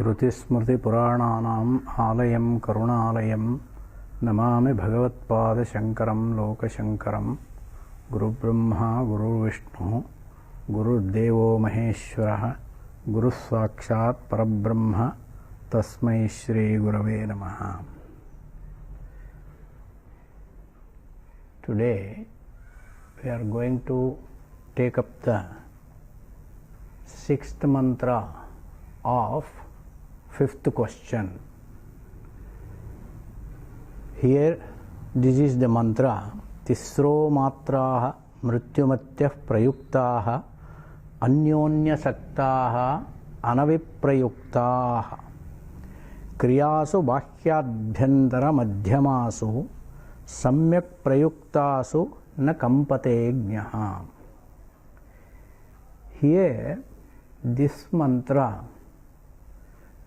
श्रुतिस्मृतिपुराणानाम् आलयं करुणालयं नमामि भगवत्पादशङ्करं लोकशङ्करं। गुरुब्रह्मा गुरुर्विष्णुः गुरुर्देवो महेश्वरः गुरुस्साक्षात् परब्रह्म तस्मै श्रीगुरवे नमः। Today we are going to take up the sixth mantra of fifth question. Here this is the mantra: Tisro matraha mrityumatyah prayuktaha अन्योन्य सक्ताः अनविप्रयुक्ताः क्रियासु बाह्याभ्यंतर मध्यमासु सम्यक् प्रयुक्तासु न कंपते ज्ञः। Here this mantra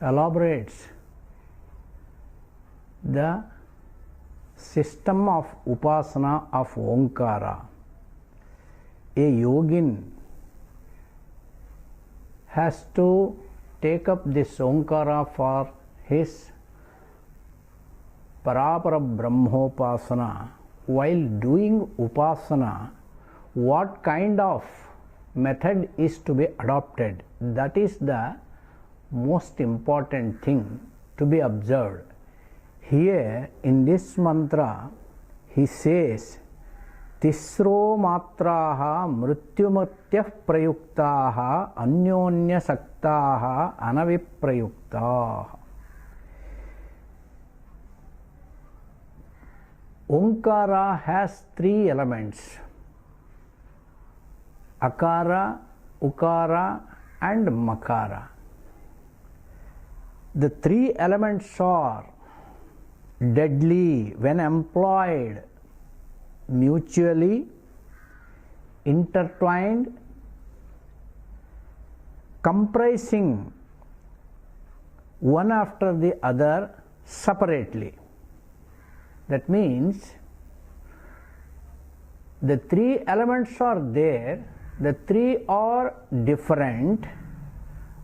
elaborates the system of upasana of Omkara. A yogin has to take up this Omkara for his Parapara Brahmopasana. While doing Upasana, what kind of method is to be adopted? That is the most important thing to be observed. Here in this mantra, he says, Tisro matraha mrityumatyah prayuktaha anyonya saktaha anaviprayuktaha. Omkara has three elements: Akara, Ukara and Makara. The three elements are deadly when employed mutually, intertwined, comprising one after the other separately. That means the three elements are there, the three are different,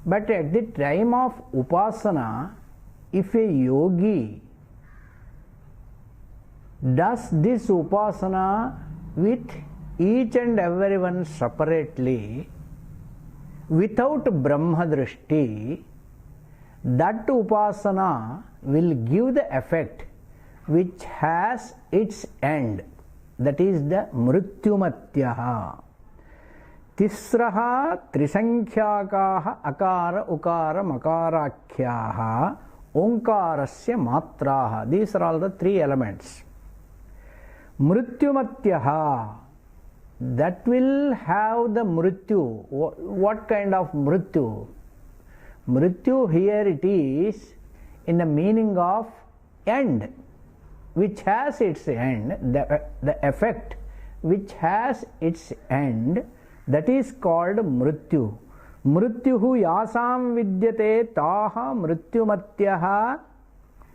but at the time of Upasana, if a yogi does this Upasana with each and every one separately, without Brahma Drishti, that Upasana will give the effect which has its end, that is the Mrityumatyaha. Tisraha Trisankhyaakaha Akara Ukara Makarakhyaha Omkarasya Matraha. These are all the three elements. Mrityumatyaha, that will have the Mrityu. What kind of Mrityu? Mrityu here it is in the meaning of end, which has its end, the effect which has its end, that is called Mrityu. Mrityuhu yasam vidyate taha mrityumatyaha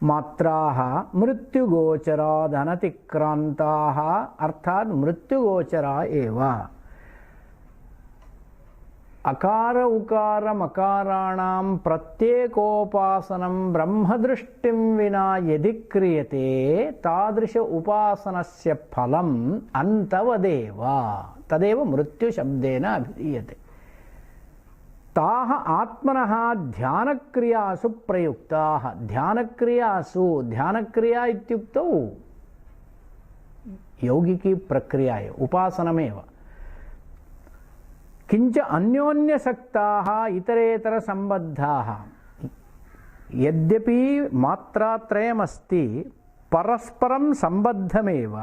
matraha mrityugochara dhanatikkrantaha arthat mrityugochara eva. Akara ukara makaranam pratyekopasanam brahmadrishtim vina yadi kriyate tadrisha upasanasya phalam antavadeva tadeva mrityu shabdena abhidiyate. Taha atmanaha dhyanakriyasu prayuktaha. Dhyanakriya ityuktau yogiki prakriya upasanameva. किंच अन्योन्य सक्ताः इतरेतर संबद्धाः. यद्यपि मात्रात्रयमस्ति परस्परं संबद्धमेव,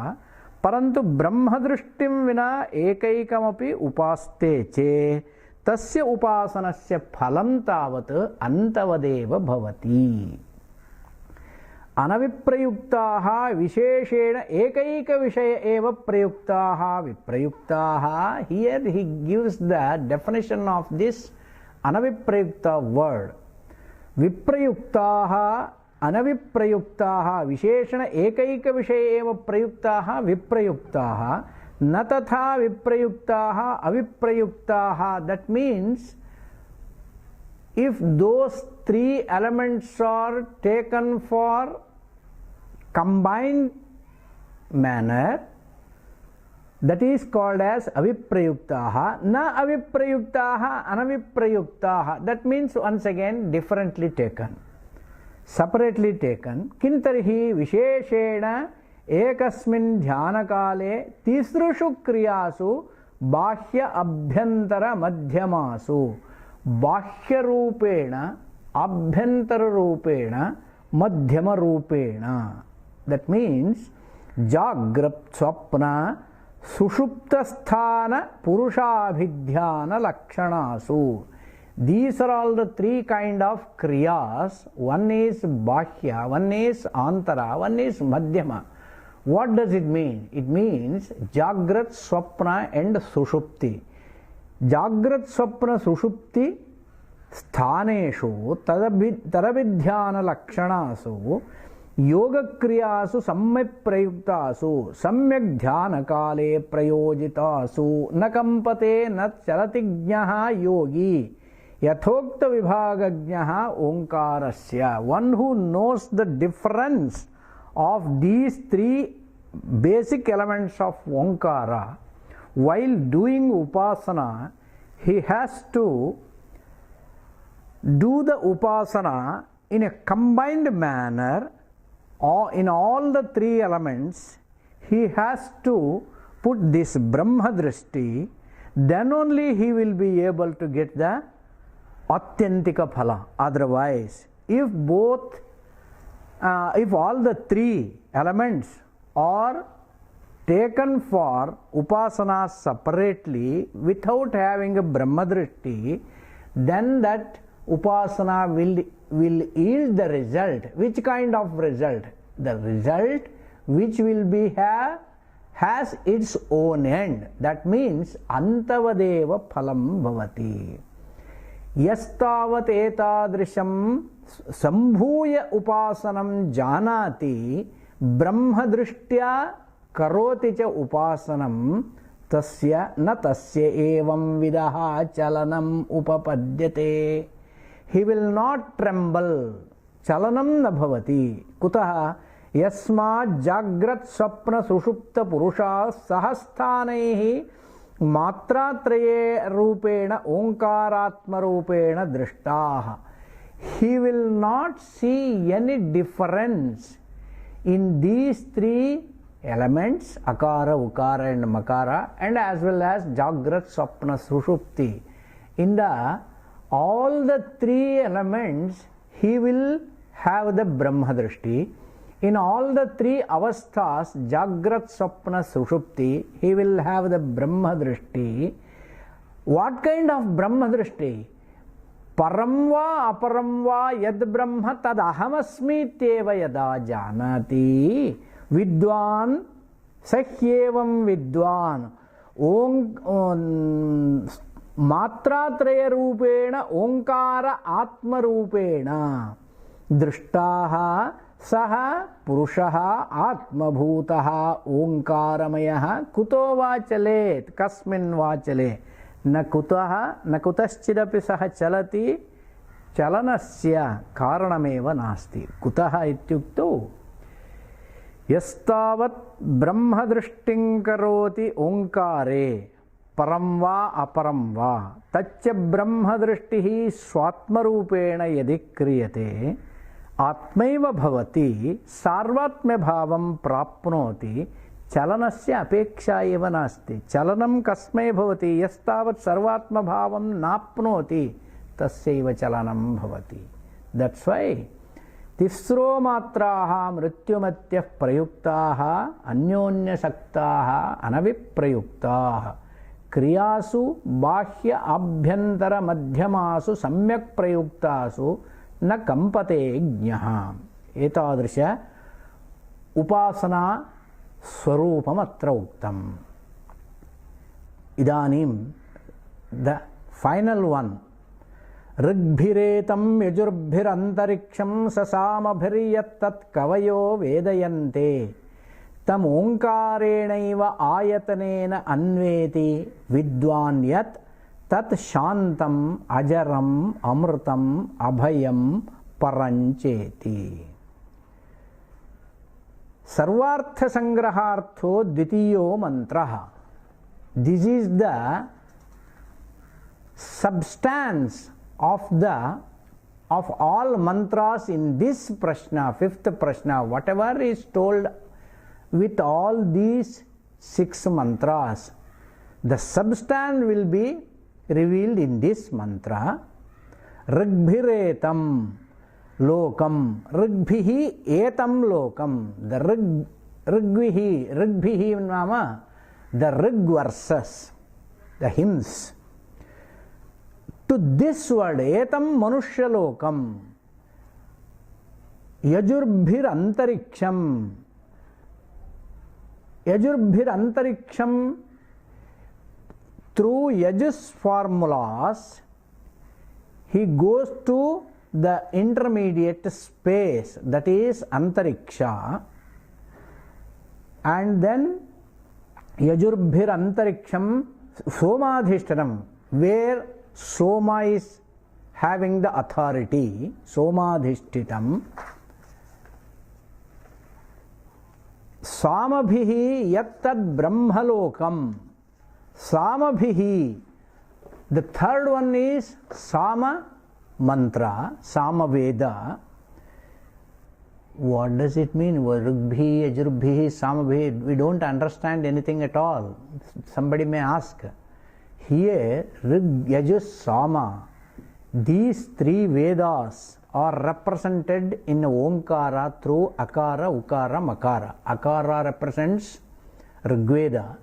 परन्तु ब्रह्मदृष्टिं विना एकैकमपि उपास्ते चेत् तस्य उपासनस्य फलं तावत् अन्तवदेव भवति. अनविप्रयुक्ताः विशेषेण एकैक विषय एव प्रयुक्ताः विप्रयुक्ताः. Here he gives the definition of this anaviprayukta word. विप्रयुक्ताः अनविप्रयुक्ताः विशेषण एकैक विषय एव प्रयुक्ताः विप्रयुक्ताः न तथा विप्रयुक्ताः अविप्रयुक्ताः. That means if those three elements are taken for combined manner, that is called as aviprayuktaha. Na aviprayuktaha, anaviprayuktaha. That means once again differently taken, separately taken. Kintarhi visheshena ekasmin dhyana kale tisrushu kriyasu bahya abhyantara madhyamasu. Bahya rupena, abhyantara rupena, madhyama rupena. That means jagrat swapna sushuptasthana purushabhidhyana lakshanasu. These are all the three kind of kriyas. One is bahya, one is antara, one is madhyama. What does it mean? It means jagrat, swapna and sushupti. Jagrat, swapna, sushupti sthaneshu taravidhyana lakshanasu yoga kriyasu samyak prayuktasu samyak dhyana kale prayojitasu nakampate nat chalatignaha yogi yathokta vibhagagnaha omkarasya. One who knows the difference of these three basic elements of Omkara, while doing upasana, he has to do the upasana in a combined manner, or in all the three elements. He has to put this Brahma Drishti, then only he will be able to get the Atyantika Phala. Otherwise, if all the three elements are taken for upasana separately without having a Brahma Drishti, then that upasana will yield the result. Which kind of result? The result which will be has its own end. That means antavadeva phalam bhavati. Yastavat etadrisham sambhuya upasanam janati brahma drishtya karoti cha upasanam tasya na tasya evam vidaha chalanam upapadyate. He will not tremble. Chalanam na bhavati. Kutaha yasma jagrat sapna sushupta purusha sahasthanaihi matratraye rupena omkaratma rupena drishtaha. He will not see any difference in these three elements, akara, ukara and makara, and as well as jagrat, sapna, sushupti. In all the three elements, he will have the Brahma Drishti. In all the three avasthas, jagrat, sapna, sushupti, he will have the Brahma Drishti. What kind of Brahma Drishti? Paramva aparamva yad brahma tad ahamasmi teva yada janati vidwan sahyevam vidwan matratraya rupena omkara atma rupena drishtaha saha purushaha atma bhutaha omkaramayah kuto vachalet kasmin vachalet न कुतः न कुतश्चिदपि सः चलति चलनस्य कारणमेव नास्ति. कुतः इत्युक्तौ यस्तावत् ब्रह्मदृष्टिं करोति ओंकारे परं वा अपरं वा तच्च ब्रह्मदृष्टिः स्वात्मरूपेण यदि क्रियते आत्मैव भवति सार्वात्म्यभावं प्राप्नोति. चलनस्य अपेक्षा एव नास्ति. चलनं कस्मै भवति? यस्तावत् सर्वात्मभावं नाप्नोति तस्यैव चलनं भवति. दैट्स व्हाई तिस्रो मात्राः मृत्युमत्यः प्रयुक्ताः अन्योन्यशक्ताः अनविप्रयुक्ताः क्रियासु बाह्य आभ्यन्तर मध्यमासु सम्यक् प्रयुक्तासु न कंपते ज्ञः. एतादृश उपासना स्वरूपम अत्र उक्तम्. इदानीं द फाइनल वन. ऋग्भिरेतं यजुर्भिरन्तरिक्षं ससामभिर्यत्तत् कवयो वेदयन्ते तम् ओंकारेणैव आयतनेन अन्वेति विद्वान् यत् tat shantam ajaram amrutam abhayam parancheti. Sarvartha sangrahartho dvitiyo mantraha. This is the substance of all mantras in this prashna, fifth prashna. Whatever is told with all these 6 mantras, the substance will be revealed in this mantra. Rigbhiretam lokam, rigbhihi etam lokam. The rigbhihi nama, the rig verses, the hymns. To this word, etam manushya lokam, yajurbhir antariksham. Yajurbhir antariksham, through Yajus formulas, he goes to the intermediate space, that is antariksha, and then Yajurbhir antariksham somadhishtanam, where Soma is having the authority, somadhishtitam. Samabhihi yattad brahmalokam. Samabhihi. The third one is Sama mantra, Sama Veda. What does it mean? Rigbhi, Yajurabhi, Samabhi. We don't understand anything at all. Somebody may ask. Here, Rig, Yajus, Sama, these 3 Vedas are represented in Omkara through Akara, Ukara, Makara. Akara represents Rigveda,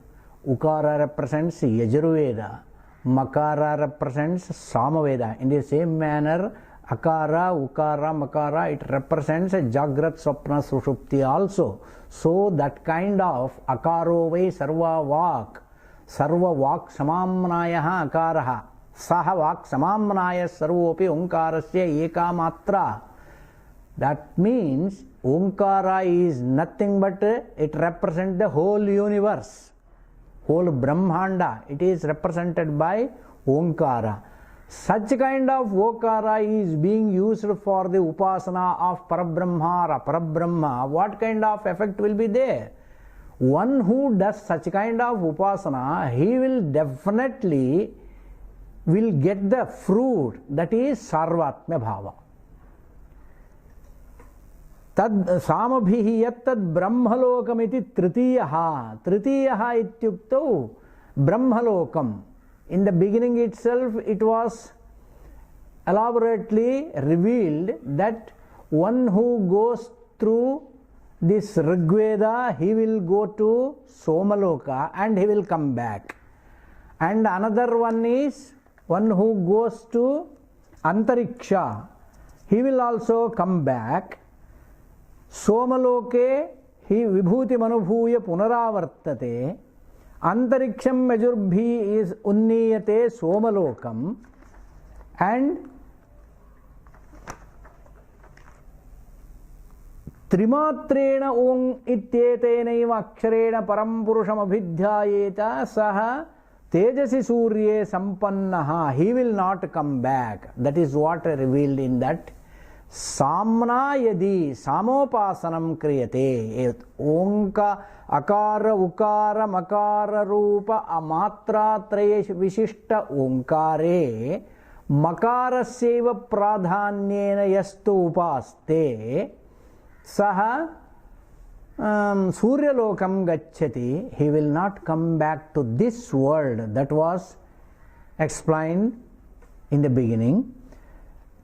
Ukara represents Yajurveda, Makara represents Samaveda. In the same manner, Akara, Ukara, Makara, it represents Jagrat, Swapna, Sushupti also. So that kind of Akaro vai Sarva Vak, Sarva Vak Samamnayaha Akaraha, Saha Vak Samamnaya Sarvopi Omkarasya Eka Matra. That means Omkara is nothing but it represents the whole universe, whole Brahmanda. It is represented by Omkara. Such kind of Okara is being used for the upasana of Parabrahma or Parabrahma. What kind of effect will be there? One who does such kind of upasana, he will definitely get the fruit, that is Sarvatma Bhava. Tad samabhihi yattad brahmalokam iti tritiyaha. Tritiyaha ityukto brahmalokam. In the beginning itself, it was elaborately revealed that one who goes through this Rigveda, he will go to Somaloka and he will come back. And another one is one who goes to Antariksha, he will also come back. Somaloke hi vibhuti manubhuya punaravartate. Antariksham Yajurabhi is unniyate Somalokam, and Trimatrena Om Ityetenaiva Aksharena Param Purusham Abhidhyayeta Saha Tejasi Surye Sampannaha. He will not come back. That is what revealed in that Samna Yadi Samopasanam Kriyate. Onka Akara Ukara Makara Rupa Amatra Traya Vishishta Onkare Makaraseva Pradhanyena Yastu Upaste Saha Suryalokam Gacchati. He will not come back to this world. That was explained in the beginning.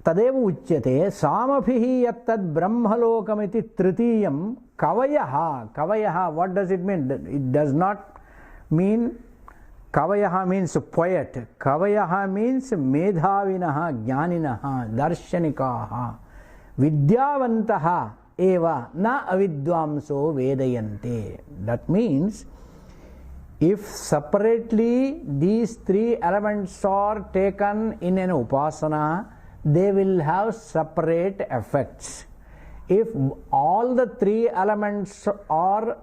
Tadeva Uchyate Samabhihi yattad brahmalokamiti tritiyam kavayaha. Kavayaha, what does it mean? It does not mean, Kavayaha means poet. Kavayaha means medhavinaha, jnaninaha, darshanikaha, vidyavantaha eva na avidvamso vedayante. That means, if separately these 3 elements are taken in an upasana, they will have separate effects. If all the 3 elements are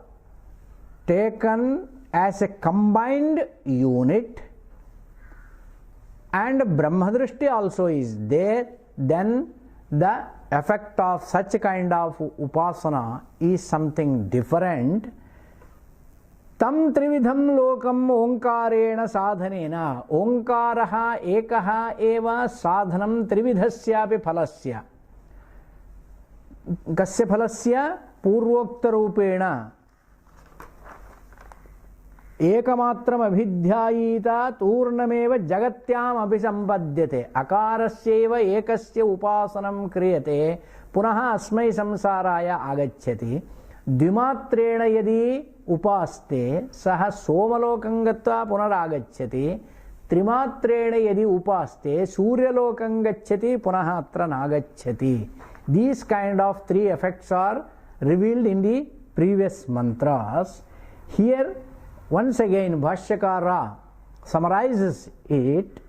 taken as a combined unit, and Brahmadrishti also is there, then the effect of such kind of upasana is something different. Tam trividham lokam omkarena sadhanena. Omkaraha ekaha eva sadhanam trividhasyapi phalasya. Kasya phalasya? Purvokta rupena. एकमात्रम अभिध्यायीता तूर्णमेव जगत्याम अभिसंपद्यते. अकारस्यैव एकस्य उपासनं क्रियते पुनः अस्मै संसाराय आगच्छति. द्विमात्रेण यदि उपास्ते सः सोमलोकं गत्वा पुनरागच्छति. त्रिमात्रेण यदि उपास्ते सूर्यलोकं गच्छति पुनः अत्र नागच्छति. These kind of three effects are revealed in the previous mantras. Here once again Bhashyakara summarizes it.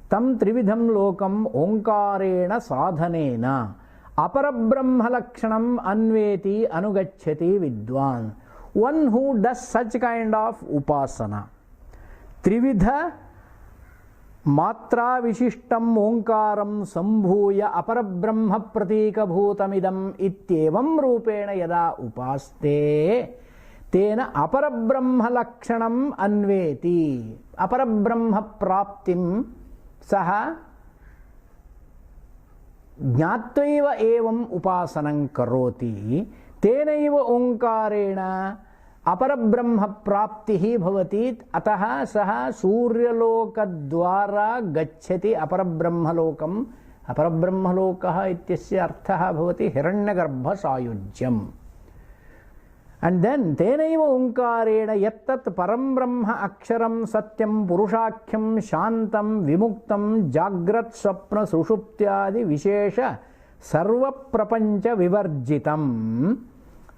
Tam trividham lokam omkarena sadhanena aparabrahma lakshanam anveti anugacchati vidwan. One who does such kind of upasana, trividha matra vishishtam omkaram sambhuya aparabrahma pratika bhutamidam ityevam rupena yada upaste तेन अपरब्रह्म लक्षणम अन्वेति. अपरब्रह्म प्राप्तिम सह ज्ञात्वैव एवं उपासनं करोति. तेनैव ओंकारेण अपरब्रह्म प्राप्तिः भवति. अतः सः सूर्यलोकद्वारा गच्छति अपरब्रह्मलोकम्. अपरब्रह्मलोकः इत्यस्य अर्थः भवति हिरण्यगर्भसायुज्यम्. And then tenaiva omkarena yattat param brahma aksharam satyam purushakyam shantam vimuktam jagrat swapna sushuptyadi vishesha sarva prapancha vivarjitam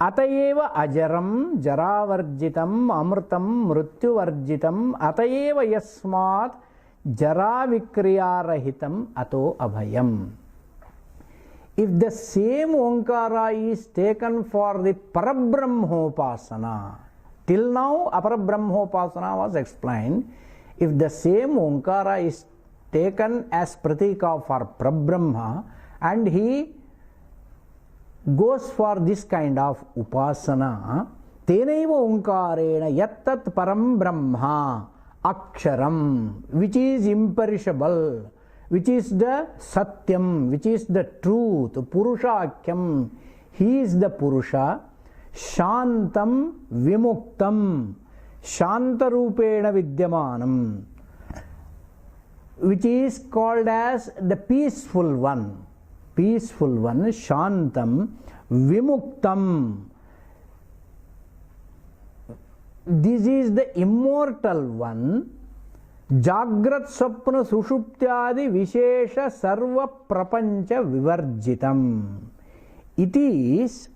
atayeva ajaram jaravarjitam amrutam mrityuvarjitam atayeva yasmat jaravikriyarahitam ato abhayam. If the same Onkara is taken for the Parabrahmopasana, till now Aparabrahmopasana was explained. If the same Onkara is taken as Pratika for Parabrahma and he goes for this kind of Upasana, Tenaiva Onkarena Yattat Param Brahma Aksharam, which is imperishable, which is the Satyam, which is the truth, Purushakyam, he is the Purusha, Shantam Vimuktam, Shantarupena Vidyamanam, which is called as the peaceful one, Shantam Vimuktam. This is the immortal one. Jagrat Swapna Sushuptyadi Vishesha Sarva Prapancha Vivarjitam. It is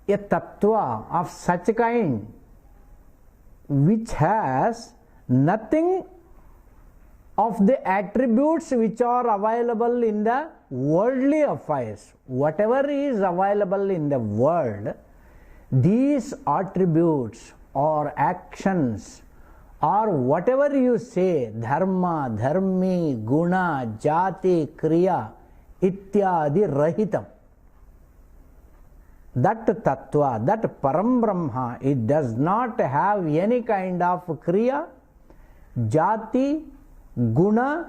a tattva of such kind which has nothing of the attributes which are available in the worldly affairs. Whatever is available in the world, these attributes or actions or whatever you say, dharma, dharmi, guna, jati, kriya, ityadi rahitam. That tattva, that param brahma, it does not have any kind of kriya, jati, guna,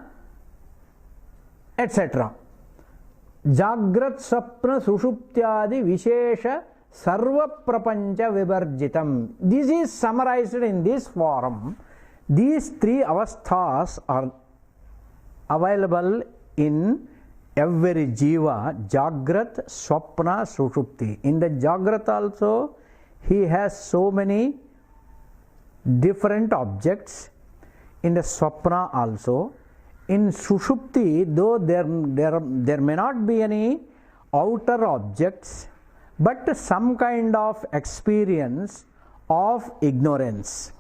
etc. Jagrat Sapna Sushuptyadi Vishesha Sarva Prapancha Vivarjitam. This is summarized in this form. These three avasthas are available in every jiva: Jagrat, Swapna, Sushupti. In the Jagrat also, he has so many different objects. In the Swapna also. In Sushupti, though there may not be any outer objects, but some kind of experience of ignorance,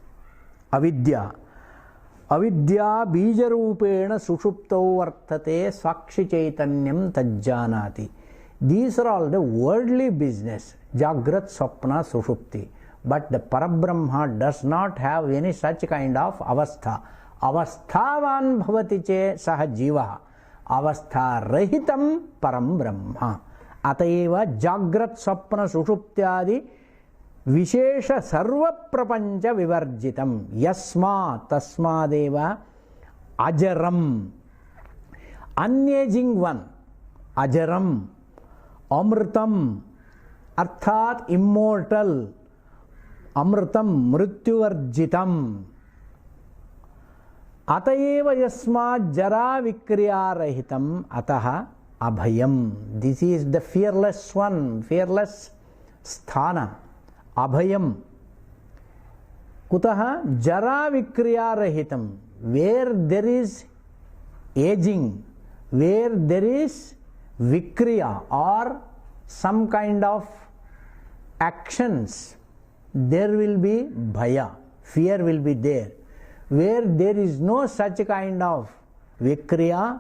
avidya. Avidya bijarupena sushuptau vartate sakshi chaitanyam tajjanati. These are all the worldly business, Jagrat, Swapna, Sushupti. But the Parabrahma does not have any such kind of avastha. अवस्थावान भवति चेत् सः जीवः अवस्थारहितं परं ब्रह्म। अतएव जाग्रत् स्वप्न सुषुप्त्यादि विशेष सर्व प्रपंच विवर्जितम्। यस्मात् तस्मादेव अजरम् अनएजिंग वन, अजरम् अमृतम् अर्थात इमोर्टल, अमृतम् मृत्युवर्जितम्। अतएव यस्मात् जरा विक्रिया रहितम् अतः अभयम्। This is the fearless one, fearless स्थान अभयम्। कुतः? जरा विक्रिया रहितम्। Where there is ageing, where there is विक्रिया और some kind of actions, there will be bhaya, fear will be there. Where there is no such kind of vikriya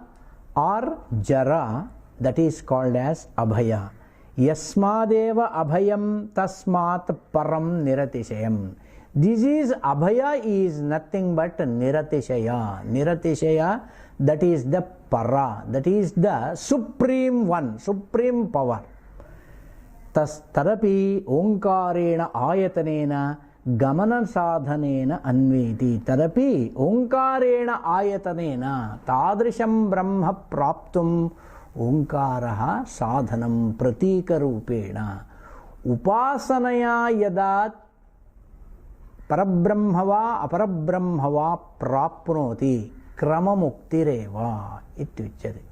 or jara, that is called as abhaya. Yasmadeva abhayam tasmat param niratishayam. This is abhaya is nothing but niratishaya. Niratishaya, that is the para, that is the supreme one, supreme power. तदपि ओंकारेण आयतनेन गमन साधनेन अन्वेति। तदपि ओंकारेण आयतनेन तादृशं ब्रह्म प्राप्तुम् ओंकारः साधनं प्रतीकरूपेण। उपासनया यदा परब्रह्म वा अपरब्रह्म वा प्राप्नोति क्रममुक्तिरेव इत्युच्यते।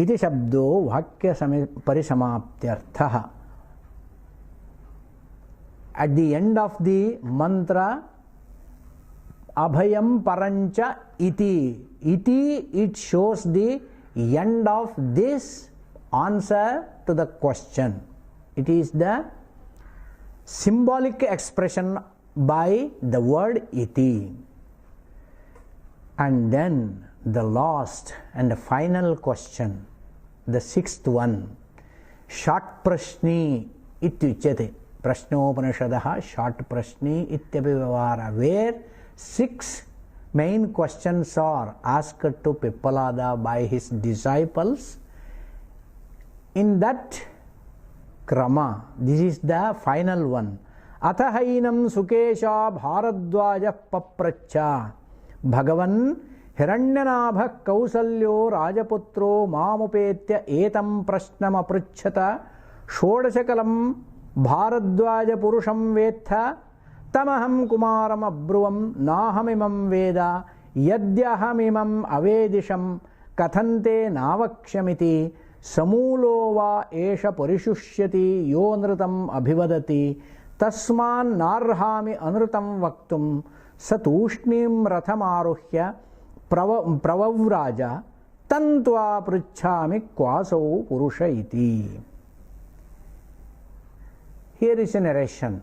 इति शब्दो वाक्य परिसमाप्त्यर्थः। At the end of the mantra, abhayam parancha iti. Iti, it shows the end of this answer to the question. It is the symbolic expression by the word iti. And then the last and the final question, the sixth one, short prashni ityuchyate. Prashnopanishadaha short prashni ityapi vyavahara, where 6 main questions are asked to Pippalada by his disciples. In that krama, this is the final one. Atahainam sukesha bharadwaja papracha bhagavan हिरण्यनाभः कौसल्यो राजपुत्रो मामुपेत्य एतं प्रश्नमपृच्छत षोडशकलं भारद्वाज पुरुषं वेत्थ तमहं कुमारम् अब्रुवं नाहमिमं वेद यद्यहमिमं अवेदिशं कथन्ते नावक्ष्यमिति समूलो वा एष परिशुष्यति यो नृतम् अभिवदति तस्मान्नार्हामि अनृतं वक्तुं स तूष्णीं रथमारुह्य प्रवव्राज तन्त्वा पृच्छामि क्वासौ पुरुष इति. Here is a narration.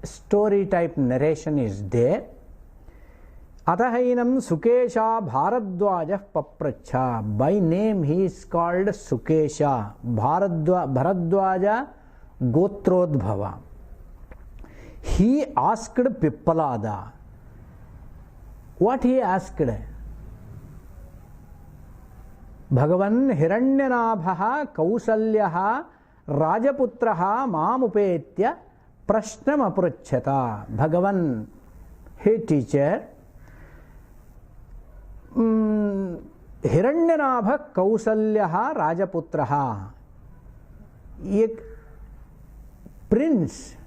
Story type narration is there. Atahainam Sukesha Bharadwaja Papracha. By name he is called Sukesha. Bharadwaja Gotrodbhava. He asked Pippalada. What he asked? Bhagavan Hiranyanabhaha Kausalyaha Rajaputraha Mamupetya Prashnam Apruchata. Bhagavan, hey teacher, Hiranyanabha Kausalyaha Rajaputraha. A prince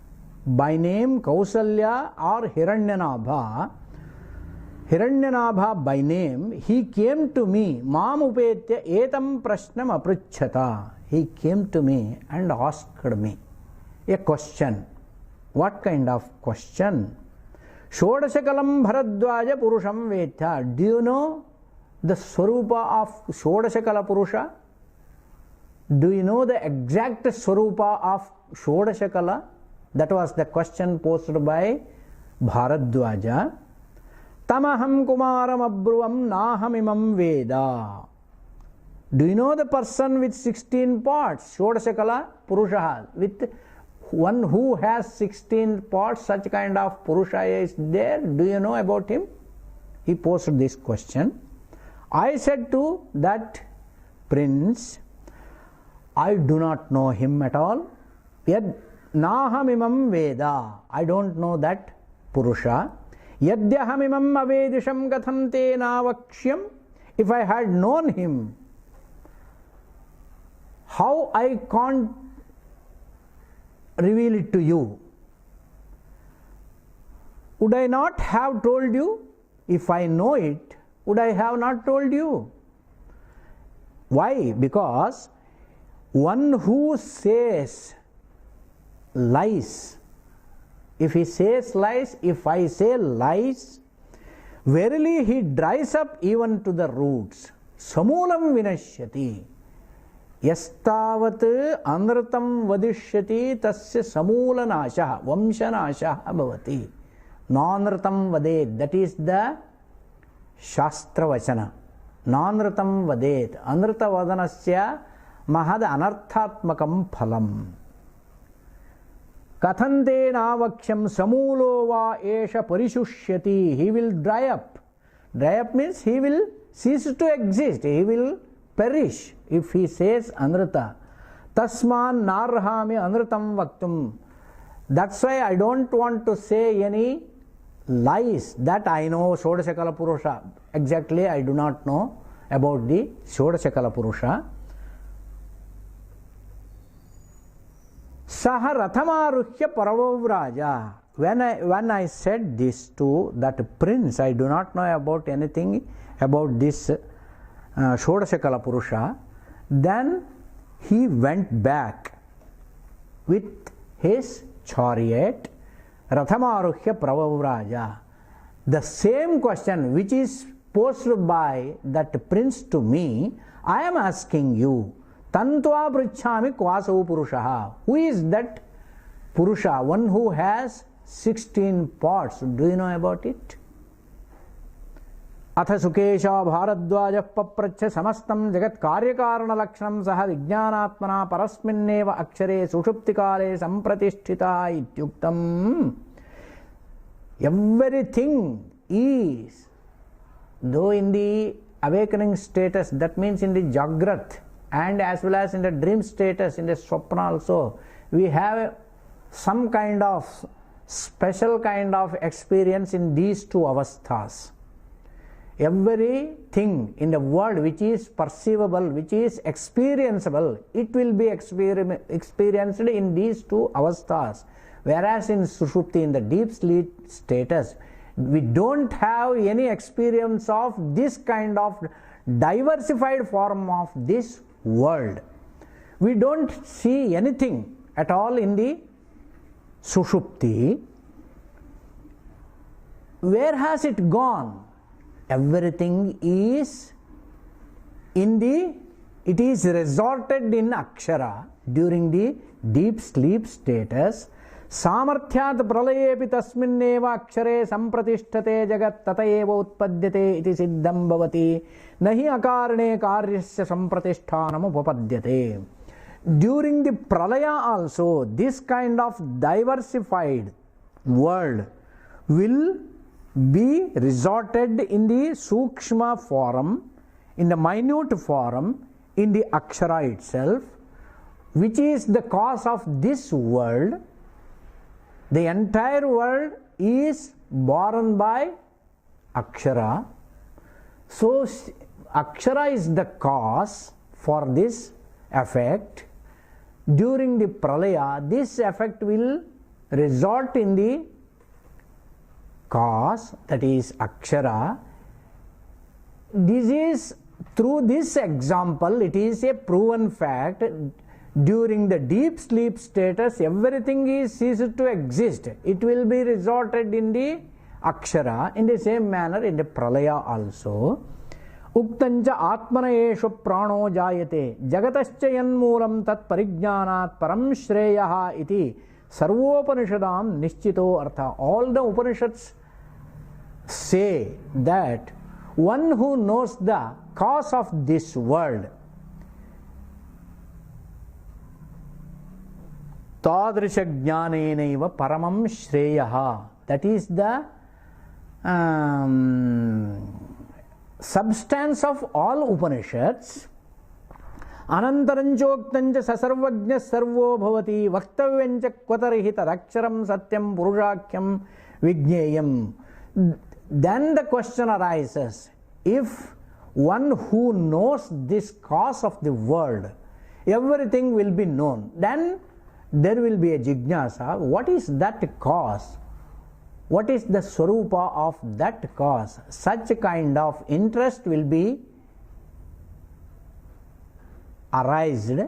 by name Kausalya or Hiranyanabha. Hiranyanabha by name, he came to me, Mamupetya etam prashnam apruchata. He came to me and asked me a question. What kind of question? Shodashakalam Bharadwaja Purusham Vetha. Do you know the Swarupa of Shodashakala Purusha? Do you know the exact Swarupa of Shodashakala? That was the question posed by Bharadwaja. Tamaham kumaram abruvam nahamimam veda. Do you know the person with 16 parts, Shodashakala Purusha, with one who has 16 parts, such kind of Purusha is there. Do you know about him? He posed this question. I said to that prince, I do not know him at all. Yad nahamimam veda. I don't know that Purusha. Yadyahamimam avedisham katham te navakshyam. If I had known him, how I can't reveal it to you? Would I not have told you? If I know it, would I have not told you? Why? Because one who says lies, if he says lies, if I say lies, verily he dries up even to the roots. Samulam vinashyati. Yastavat anratam vadishyati tasya samula nasha vamsha nasha bhavati. Nanratam vadet. That is the Shastra Vachana. Nanratam vadet. Anrata vadanasya mahad anarthatmakam phalam. Kathante navaksham samulo va esha parishushhyati. He will dry up. Dry up means he will cease to exist. He will perish if he says anrata. Tasman narhami anratam vaktum. That's why I don't want to say any lies that I know Shodashakala Purusha. Exactly, I do not know about the Shodashakala Purusha. Saha Rathamaruhya Paravavraja. When I said this to that prince, I do not know about anything about this Shodashakala Purusha, then he went back with his chariot, Rathamaruhya Pravavraja. The same question which is posed by that prince to me, I am asking you. Tantva pritchami kvasau Purushaha. Who is that Purusha? One who has 16 parts. Do you know about it? अथ सुकेशा भारद्वाजः पप्रच्छ समस्तं जगत् कार्यकारण लक्षणं सह विज्ञानात्मना परस्मिन्नेव अक्षरे सुषुप्तिकाले संप्रतिष्ठिता इत्युक्तम्. Everything is, though in the awakening status, that means in the Jagrat and as well as in the dream status, in the Swapna also, we have some kind of special kind of experience in these two avasthas. Everything in the world which is perceivable, which is experienceable, it will be experienced in these two avasthas. Whereas in Sushupti, in the deep sleep status, we don't have any experience of this kind of diversified form of this world. We don't see anything at all in the Sushupti. Where has it gone? Everything is it is resorted in Akshara during the deep sleep status. Samarthyat pralayepi tasminneva akshare sampratishthate jagat tata eva utpadyate iti siddham bhavati nahi akarane karyasya sampratishthanamu upapadyate. During the pralaya also, this kind of diversified world will be resorted in the Sukshma form, in the minute form, in the Akshara itself, which is the cause of this world. The entire world is born by Akshara. So, Akshara is the cause for this effect. During the Pralaya, this effect will resort in the cause, that is Akshara. This is, through this example, it is a proven fact. During the deep sleep status, everything is ceased to exist. It will be resorted in the Akshara. In the same manner, in the Pralaya also. Uktancha atmana eshu prano jayate jagatascha yanmoolam tat parigyanat param shreyaha iti sarvopanishadam nischito artha. All the Upanishads say that one who knows the cause of this world, Tadrisha jnanenaiva paramam shreyaha. That is the substance of all Upanishads. Anantaranchoktancha sasarvajna sarvo bhavati vaktavyancha kvatarihi tadaksharam satyam purushakyam vijneyam. Then the question arises, if one who knows this cause of the world, everything will be known, then there will be a jignasa. What is that cause? What is the swarupa of that cause? Such a kind of interest will be arised.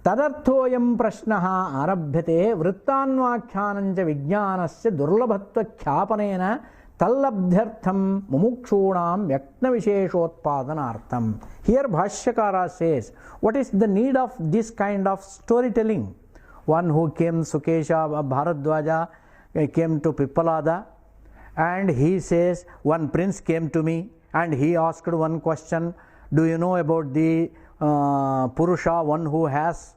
Tadarthoyam prashnaha arabhyate vrittanvakhyananja vijnanasya durlabhatva khyapanena tallabdhyartham mumukshunam vyakna visheshotpadanartham. Here Bhashyakara says, what is the need of this kind of storytelling? One who came, Sukesha Bharadwaja, came to Pippalada, and he says, one prince came to me and he asked one question, do you know about the Purusha, one who has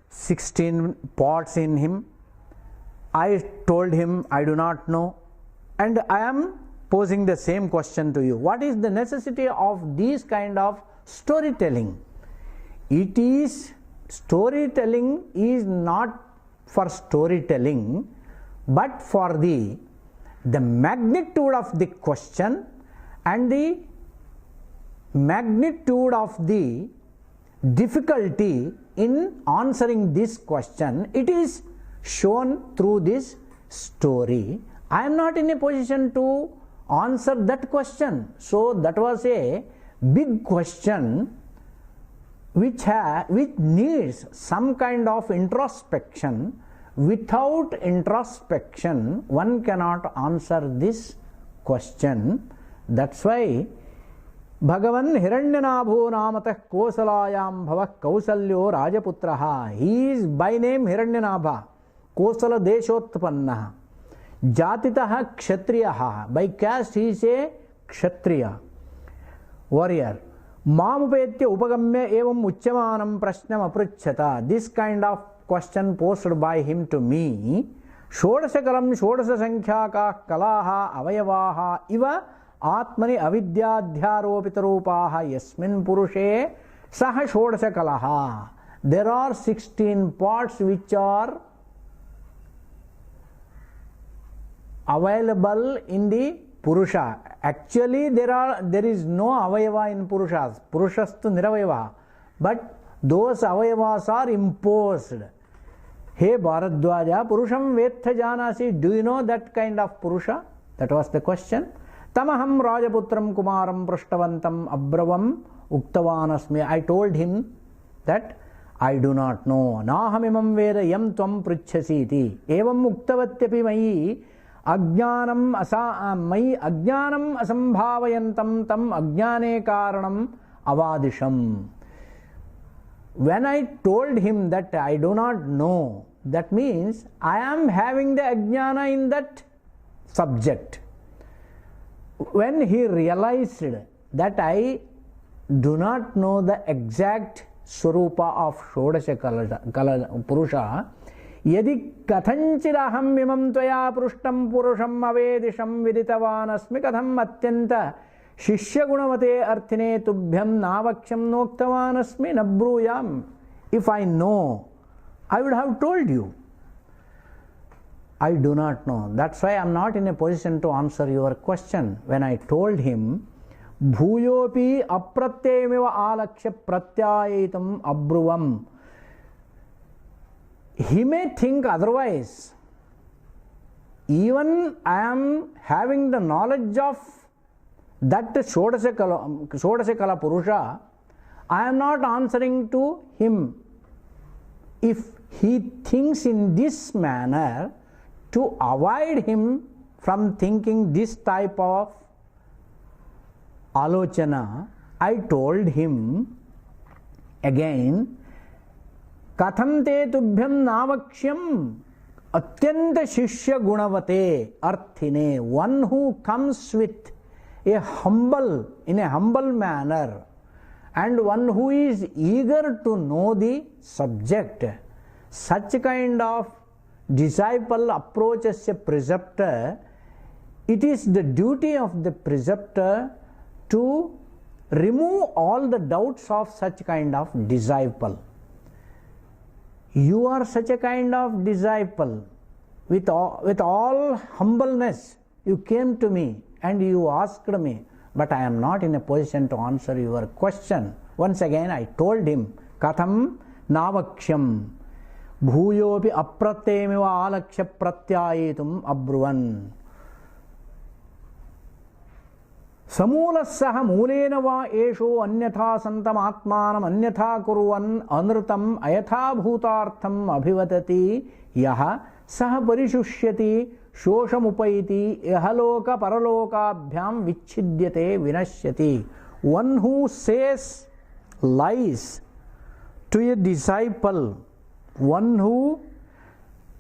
16 parts in him? I told him, I do not know. And I am posing the same question to you. What is the necessity of this kind of storytelling? It is, storytelling is not for storytelling, but for the magnitude of the question and the magnitude of the difficulty in answering this question. It is shown through this story. I am not in a position to answer that question. So that was a big question which needs some kind of introspection. Without introspection, one cannot answer this question. That's why Bhagavan Hiranyanabho namatah Kosalayam bhavah Kausalyo Rajaputraha. He is by name Hiranyanabha, Kosala Deshotpannaha. Jatitaha Kshatriyaha. By caste he is a Kshatriya, warrior. Mamupetya upagamya evam uchyamanam prashnam aprichyata. This kind of question posed by him to me. Shodasakalam shodasa sankhyaaka kalaha avayavaha iva atmani avidyadhyaropitarupaha yasmin purushe saha shodasakalaha. There are 16 parts which are available in the Purusha. Actually there is no avayava in Purushas. Purushastu niravayava. But those avayavas are imposed. He Bharadwaja, Purusham Vetha Janasi. Do you know that kind of Purusha? That was the question. Tamaham Rajaputram Kumaram Prashtavantam Abravam Uktavanasmi. I told him that I do not know. Nahamimam Veda Yam Tvam Prichhasiti. Evam Uktavatyapi Mayi Ajnanam Asambhavayantam Tam Ajnane Karanam Avadisham. When I told him that I do not know, that means I am having the ajnana in that subject. When he realized that I do not know the exact swarupa of Shodasha Kala Purusha, Yadi Kathanchiraham Mimam Tvaya Prushtam Purusham Avedisham Viditavanasmi Katham Atyanta Shishya Gunamate Arthine Tubhyam Navaksham Noktavanasmi Nabruyam. If I know, I would have told you. I do not know. That's why I am not in a position to answer your question. When I told him, Bhuyopi apratyayamiva alaksha pratyayitam abruvam. He may think otherwise. Even I am having the knowledge of that Shodasakala Purusha, I am not answering to him. If he thinks in this manner, to avoid him from thinking this type of alochana, I told him again, Katham te tubhyam navaksham atyanta shishya gunavate arthine. One who comes with in a humble manner, and one who is eager to know the subject. such kind of disciple approaches a preceptor, it is the duty of the preceptor to remove all the doubts of such kind of disciple. You are such a kind of disciple. With all humbleness, you came to me and you asked me, but I am not in a position to answer your question. Once again, I told him, Katham navaksham bhuyopi apratyemiva alaksha pratyayitum abruvan. Samulasaha mulena va esho anyatha santam atmanam anyatha kuruvan anrutam ayatha bhutartham abhivatati yaha सह परिशुष्यति शोषमुपैति इहलोक परलोकाभ्याम विच्छिद्यते विनश्यति. One who says lies to a disciple, one who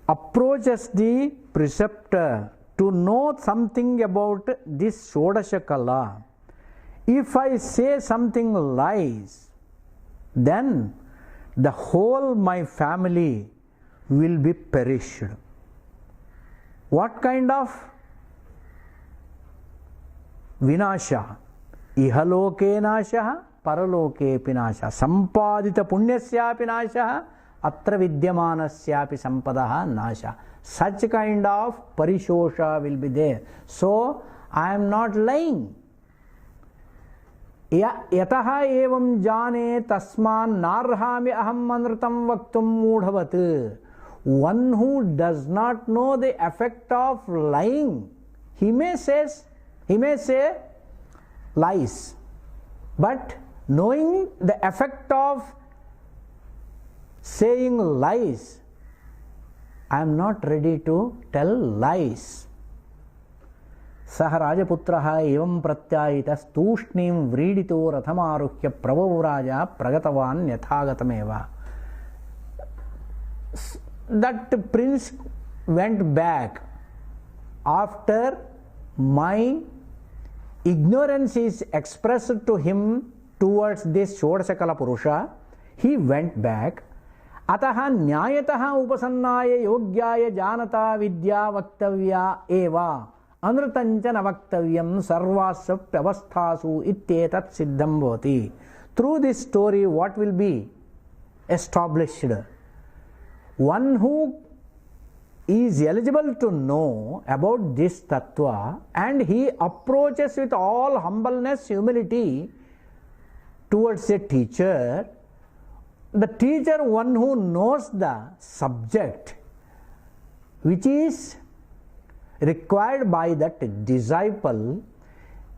approaches the preceptor to know something about this Shodasha Kala, if I say something lies, then the whole my family will be perished. What kind of vinasha? Ihaloke nasha, paraloke pinasha. Sampadita punyasya pinasha, atra vidyamanasyapi sampadaha nasha. Such kind of parishosha will be there. So, I am not lying. Yataha evam jane tasman narhami aham manritam vaktum mudhavat. One who does not know the effect of lying, he may say lies, but knowing the effect of saying lies, I am not ready to tell lies. Saha Rajaputraha evam pratyayitas tushnim vridito rathamaruhya pravavraja pragatavan yathagatameva. That prince went back after my ignorance is expressed to him towards this Shodasakala Purusha. He went back. Ataha nyayataha upasannaya yogyaya janata vidya vaktavya eva anrutancha navaktavyam sarvasya pyavasthasu ittetat siddham bhavati. Through this story, what will be established? One who is eligible to know about this tattva and he approaches with all humbleness, humility towards a teacher, the teacher, one who knows the subject which is required by that disciple,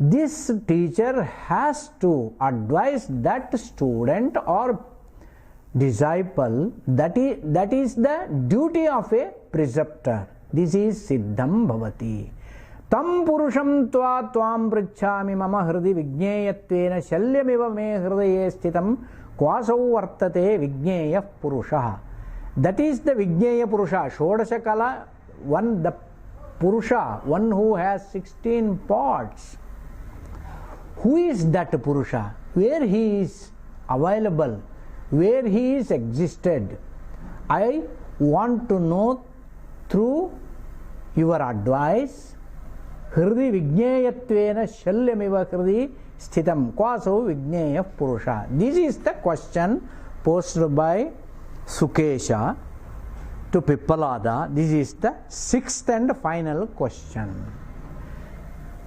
this teacher has to advise that student or disciple. That is the duty of a preceptor. This is siddham bhavati. Tam purusham tva tvam pritchami mama hridi vigneyatvena shalyamiva me hridaye sthitam kvasau vartate vigneya purusha. That is the vigneya purusha. Shodasha Kala, the purusha, one who has 16 parts. Who is that purusha? Where he is available? Where he is existed? I want to know through your advice. Hridi vigneyatvena shalyamiva hridi sthitam kwaso vigneya purusha. This is the question posed by Sukesha to Pippalada. This is the sixth and final question.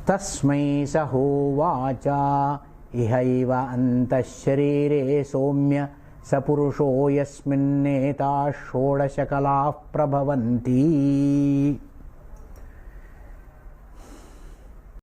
Tasmai saho vacha ihaiva anta sharire somya sapurusho yasminneta shodashakala prabhavanti.